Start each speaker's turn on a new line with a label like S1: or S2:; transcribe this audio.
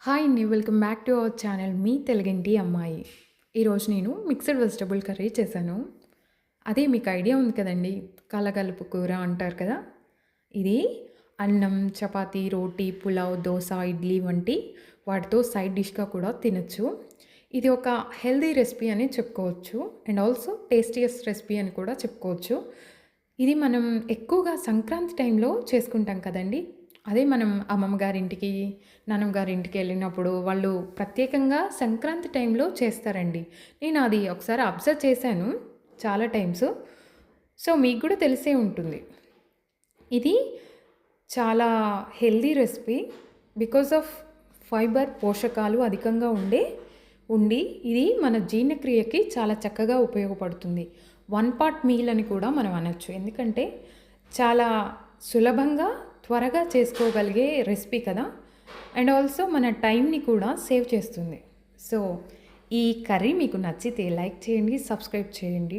S1: Hi అండి. Welcome back to our channel మీ తెలుగింటి అమ్మాయి. ఈరోజు నేను మిక్స్డ్ వెజిటబుల్ కర్రీ చేశాను. అదే మీకు ఐడియా ఉంది కదండీ! కలగలుపు కూర అంటారు కదా! ఇది అన్నం, చపాతీ, రోటీ, పులావ్, దోస, ఇడ్లీ వంటి వాటితో సైడ్ డిష్‌గా కూడా తినొచ్చు. ఇది ఒక హెల్తీ రెసిపీ అని చెప్పుకోవచ్చు. అండ్ ఆల్సో టేస్టీయెస్ట్ రెసిపీ అని కూడా చెప్పుకోవచ్చు. ఇది మనం ఎక్కువగా సంక్రాంతి టైంలో చేసుకుంటాం కదండీ! అదే మనం అమ్మమ్మ గారింటికి, నాన్నమ్మ గారింటికి వెళ్ళినప్పుడు వాళ్ళు ప్రత్యేకంగా సంక్రాంతి టైంలో చేస్తారండి. నేను అది ఒకసారి అబ్జర్వ్ చేశాను చాలా టైమ్స్. సో, మీకు కూడా తెలిసే ఉంటుంది. ఇది చాలా healthy recipe. Because of fibre పోషకాలు అధికంగా ఉండి ఇది మన జీర్ణక్రియకి చాలా చక్కగా ఉపయోగపడుతుంది. వన్ పాట్ మీల్ అని కూడా మనం అనొచ్చు. ఎందుకంటే చాలా సులభంగా, త్వరగా చేసుకోగలిగే రెసిపీ కదా! అండ్ ఆల్సో మన టైంని కూడా సేవ్ చేస్తుంది. సో, ఈ కర్రీ మీకు నచ్చితే లైక్ చేయండి, సబ్స్క్రైబ్ చేయండి.